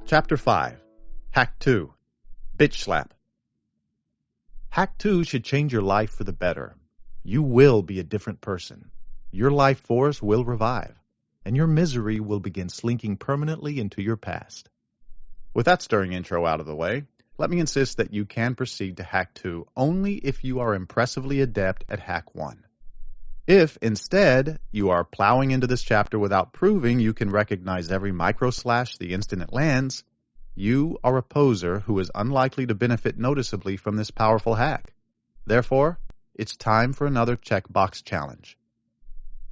Chapter 5. Hack 2. Bitch Slap. Hack 2 should change your life for the better. You will be a different person. Your life force will revive, and your misery will begin slinking permanently into your past. With that stirring intro out of the way, let me insist that you can proceed to Hack 2 only if you are impressively adept at Hack 1. If, instead, you are plowing into this chapter without proving you can recognize every micro-slash the instant it lands, you are a poser who is unlikely to benefit noticeably from this powerful hack. Therefore, it's time for another checkbox challenge.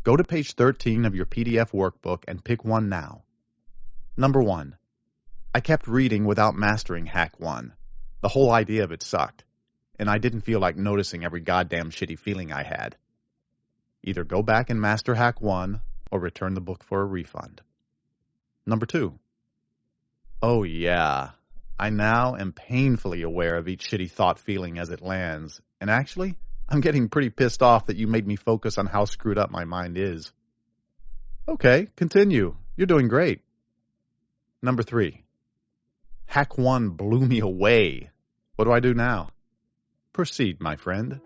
Go to page 13 of your PDF workbook and pick one now. Number 1. I kept reading without mastering Hack 1. The whole idea of it sucked, and I didn't feel like noticing every goddamn shitty feeling I had. Either go back and master Hack 1, or return the book for a refund. Number 2. Oh yeah, I now am painfully aware of each shitty thought feeling as it lands, and actually, I'm getting pretty pissed off that you made me focus on how screwed up my mind is. Okay, continue. You're doing great. Number 3. Hack 1 blew me away. What do I do now? Proceed, my friend.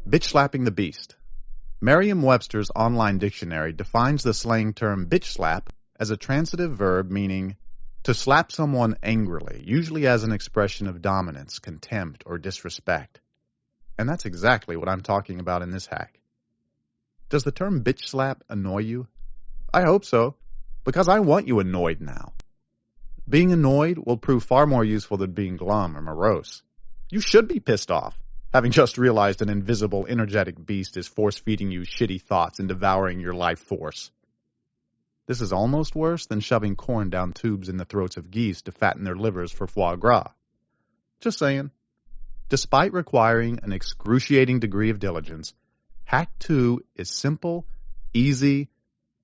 Bitch slapping the beast. Merriam-Webster's online dictionary defines the slang term bitch slap as a transitive verb meaning to slap someone angrily, usually as an expression of dominance, contempt, or disrespect. And that's exactly what I'm talking about in this hack. Does the term bitch slap annoy you? I hope so, because I want you annoyed now. Being annoyed will prove far more useful than being glum or morose. You should be pissed off, having just realized an invisible, energetic beast is force-feeding you shitty thoughts and devouring your life force. This is almost worse than shoving corn down tubes in the throats of geese to fatten their livers for foie gras. Just saying. Despite requiring an excruciating degree of diligence, Hack 2 is simple, easy,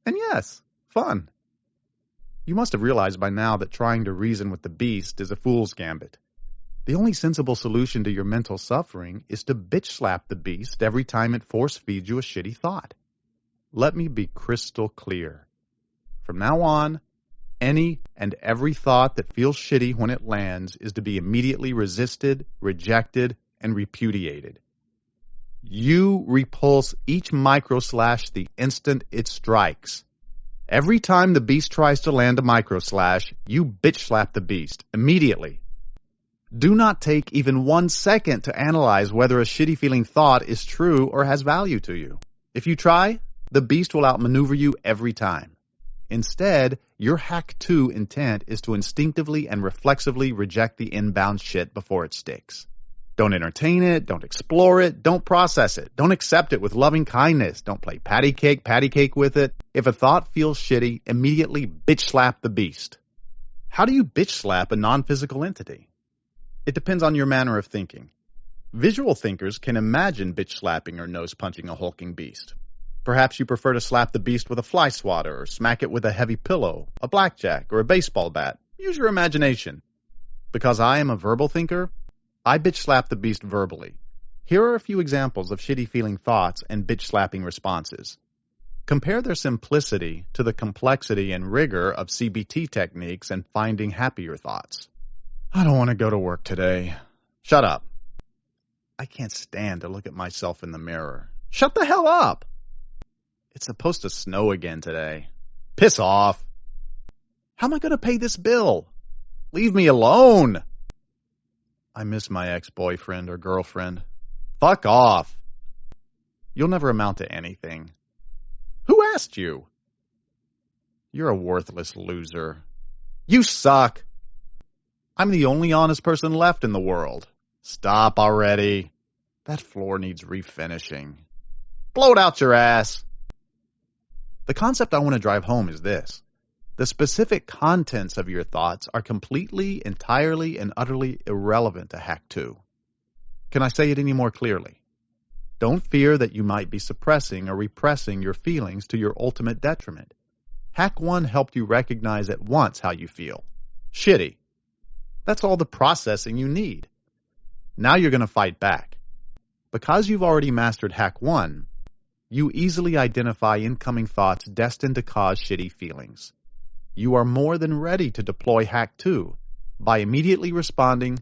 and yes, fun. You must have realized by now that trying to reason with the beast is a fool's gambit. The only sensible solution to your mental suffering is to bitch slap the beast every time it force feeds you a shitty thought. Let me be crystal clear. From now on, any and every thought that feels shitty when it lands is to be immediately resisted, rejected, and repudiated. You repulse each micro-slash the instant it strikes. Every time the beast tries to land a micro-slash, you bitch slap the beast immediately. Do not take even 1 second to analyze whether a shitty-feeling thought is true or has value to you. If you try, the beast will outmaneuver you every time. Instead, your Hack 2 intent is to instinctively and reflexively reject the inbound shit before it sticks. Don't entertain it, don't explore it, don't process it, don't accept it with loving kindness, don't play patty cake with it. If a thought feels shitty, immediately bitch slap the beast. How do you bitch slap a non-physical entity? It depends on your manner of thinking. Visual thinkers can imagine bitch slapping or nose punching a hulking beast. Perhaps you prefer to slap the beast with a fly swatter or smack it with a heavy pillow, a blackjack, or a baseball bat. Use your imagination. Because I am a verbal thinker, I bitch slap the beast verbally. Here are a few examples of shitty feeling thoughts and bitch slapping responses. Compare their simplicity to the complexity and rigor of CBT techniques and finding happier thoughts. I don't want to go to work today. Shut up. I can't stand to look at myself in the mirror. Shut the hell up. It's supposed to snow again today. Piss off. How am I going to pay this bill? Leave me alone. I miss my ex-boyfriend or girlfriend. Fuck off. You'll never amount to anything. Who asked you? You're a worthless loser. You suck. I'm the only honest person left in the world. Stop already. That floor needs refinishing. Blow it out your ass. The concept I want to drive home is this. The specific contents of your thoughts are completely, entirely, and utterly irrelevant to Hack 2. Can I say it any more clearly? Don't fear that you might be suppressing or repressing your feelings to your ultimate detriment. Hack 1 helped you recognize at once how you feel. Shitty. That's all the processing you need. Now you're going to fight back. Because you've already mastered Hack 1, You easily identify incoming thoughts destined to cause shitty feelings. You are more than ready to deploy Hack 2 by immediately responding,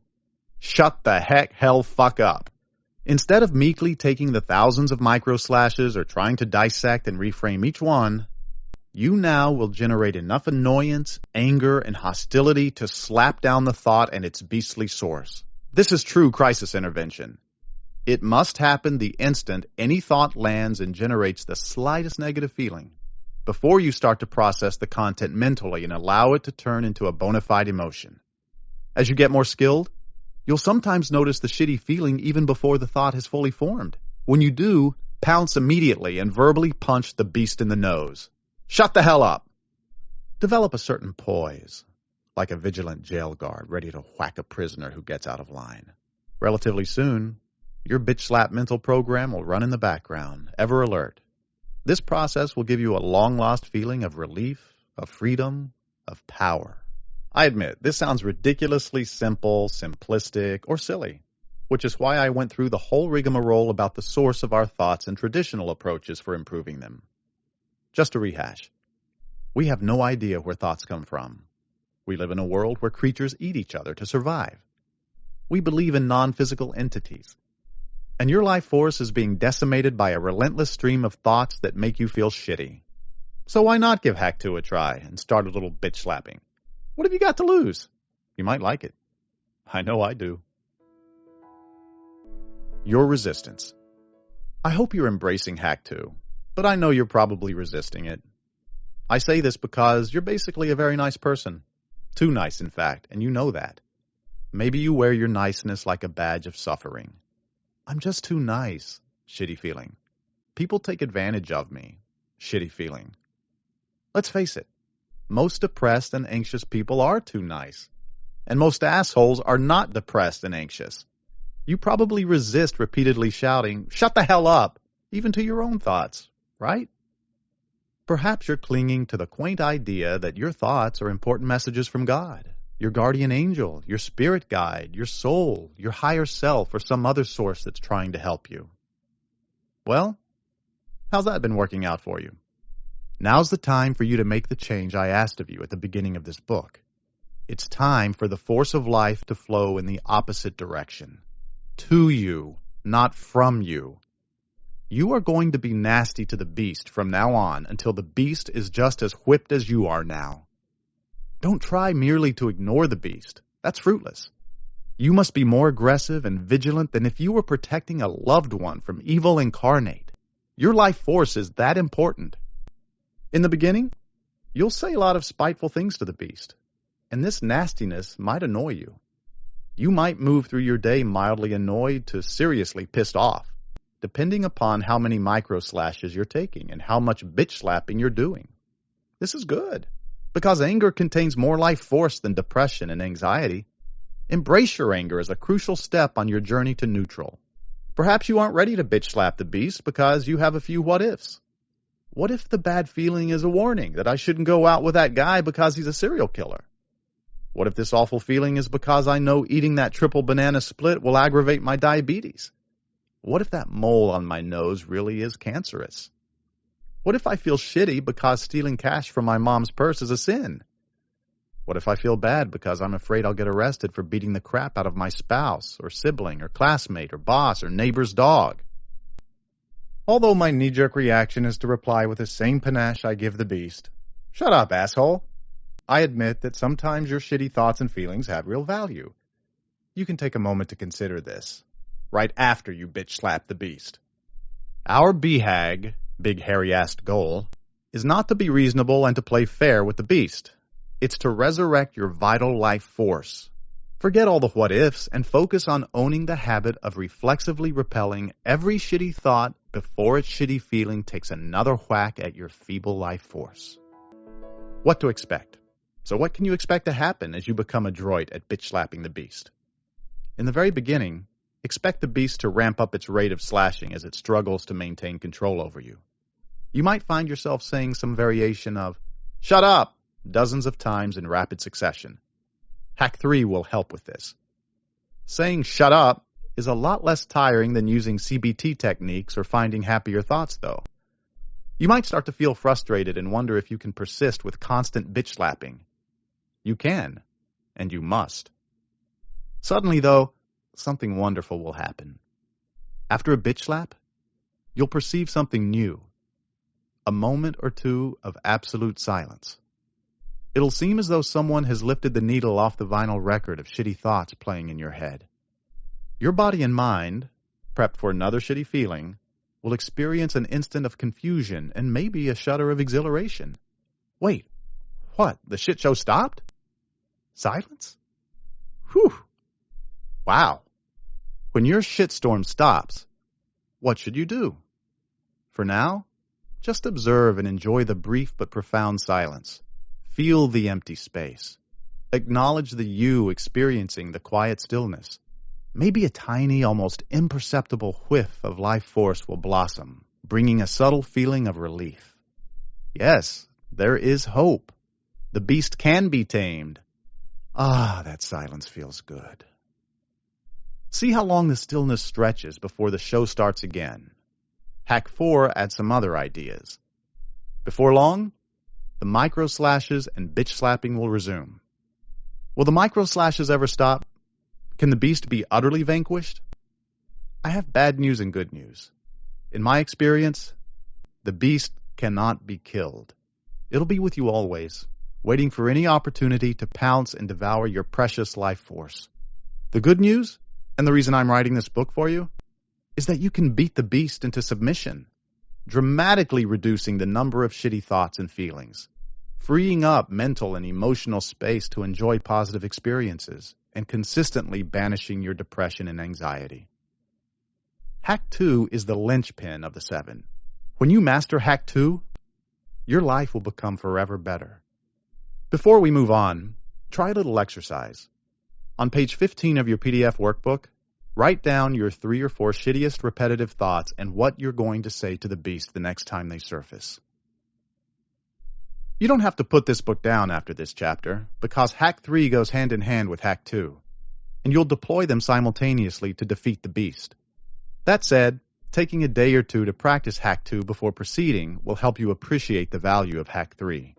"Shut the hell fuck up." Instead of meekly taking the thousands of micro-slashes or trying to dissect and reframe each one, you now will generate enough annoyance, anger, and hostility to slap down the thought and its beastly source. This is true crisis intervention. It must happen the instant any thought lands and generates the slightest negative feeling, before you start to process the content mentally and allow it to turn into a bona fide emotion. As you get more skilled, you'll sometimes notice the shitty feeling even before the thought has fully formed. When you do, pounce immediately and verbally punch the beast in the nose. Shut the hell up! Develop a certain poise, like a vigilant jail guard ready to whack a prisoner who gets out of line. Relatively soon, your bitch slap mental program will run in the background, ever alert. This process will give you a long-lost feeling of relief, of freedom, of power. I admit, this sounds ridiculously simple, simplistic, or silly, which is why I went through the whole rigmarole about the source of our thoughts and traditional approaches for improving them. Just to rehash, we have no idea where thoughts come from. We live in a world where creatures eat each other to survive. We believe in non-physical entities. And your life force is being decimated by a relentless stream of thoughts that make you feel shitty. So why not give Hack 2 a try and start a little bitch slapping? What have you got to lose? You might like it. I know I do. Your resistance. I hope you're embracing Hack 2, but I know you're probably resisting it. I say this because you're basically a very nice person. Too nice, in fact, and you know that. Maybe you wear your niceness like a badge of suffering. I'm just too nice, shitty feeling. People take advantage of me, shitty feeling. Let's face it, most depressed and anxious people are too nice. And most assholes are not depressed and anxious. You probably resist repeatedly shouting, "Shut the hell up," even to your own thoughts, right? Perhaps you're clinging to the quaint idea that your thoughts are important messages from God, your guardian angel, your spirit guide, your soul, your higher self, or some other source that's trying to help you. Well, how's that been working out for you? Now's the time for you to make the change I asked of you at the beginning of this book. It's time for the force of life to flow in the opposite direction. To you, not from you. You are going to be nasty to the beast from now on until the beast is just as whipped as you are now. Don't try merely to ignore the beast. That's fruitless. You must be more aggressive and vigilant than if you were protecting a loved one from evil incarnate. Your life force is that important. In the beginning, you'll say a lot of spiteful things to the beast, and this nastiness might annoy you. You might move through your day mildly annoyed to seriously pissed off, depending upon how many micro-slashes you're taking and how much bitch slapping you're doing. This is good, because anger contains more life force than depression and anxiety. Embrace your anger as a crucial step on your journey to neutral. Perhaps you aren't ready to bitch slap the beast because you have a few what-ifs. What if the bad feeling is a warning that I shouldn't go out with that guy because he's a serial killer? What if this awful feeling is because I know eating that triple banana split will aggravate my diabetes? What if that mole on my nose really is cancerous? What if I feel shitty because stealing cash from my mom's purse is a sin? What if I feel bad because I'm afraid I'll get arrested for beating the crap out of my spouse or sibling or classmate or boss or neighbor's dog? Although my knee-jerk reaction is to reply with the same panache I give the beast, "Shut up, asshole," I admit that sometimes your shitty thoughts and feelings have real value. You can take a moment to consider this, right after you bitch slap the beast. Our BHAG, big hairy-assed goal, is not to be reasonable and to play fair with the beast. It's to resurrect your vital life force. Forget all the what-ifs and focus on owning the habit of reflexively repelling every shitty thought before its shitty feeling takes another whack at your feeble life force. What to expect? So what can you expect to happen as you become adroit at bitch-slapping the beast? In the very beginning, expect the beast to ramp up its rate of slashing as it struggles to maintain control over you. You might find yourself saying some variation of, "Shut up," dozens of times in rapid succession. Hack 3 will help with this. Saying "shut up" is a lot less tiring than using CBT techniques or finding happier thoughts, though. You might start to feel frustrated and wonder if you can persist with constant bitch slapping. You can, and you must. Suddenly, though, something wonderful will happen. After a bitch slap, you'll perceive something new. A moment or two of absolute silence. It'll seem as though someone has lifted the needle off the vinyl record of shitty thoughts playing in your head. Your body and mind, prepped for another shitty feeling, will experience an instant of confusion and maybe a shudder of exhilaration. Wait, what? The shit show stopped? Silence? Whew! Wow. When your shitstorm stops, what should you do? For now, just observe and enjoy the brief but profound silence. Feel the empty space. Acknowledge the you experiencing the quiet stillness. Maybe a tiny, almost imperceptible whiff of life force will blossom, bringing a subtle feeling of relief. Yes, there is hope. The beast can be tamed. Ah, that silence feels good. See how long the stillness stretches before the show starts again. Hack 4 adds some other ideas. Before long, the micro slashes and bitch slapping will resume. Will the micro slashes ever stop? Can the beast be utterly vanquished? I have bad news and good news. In my experience, the beast cannot be killed. It'll be with you always, waiting for any opportunity to pounce and devour your precious life force. The good news, and the reason I'm writing this book for you, is that you can beat the beast into submission, dramatically reducing the number of shitty thoughts and feelings, freeing up mental and emotional space to enjoy positive experiences, and consistently banishing your depression and anxiety. Hack 2 is the linchpin of the 7. When you master Hack 2, your life will become forever better. Before we move on, try a little exercise. On page 15 of your PDF workbook, write down your 3 or 4 shittiest repetitive thoughts and what you're going to say to the beast the next time they surface. You don't have to put this book down after this chapter, because Hack 3 goes hand in hand with Hack 2, and you'll deploy them simultaneously to defeat the beast. That said, taking a day or two to practice Hack 2 before proceeding will help you appreciate the value of Hack 3.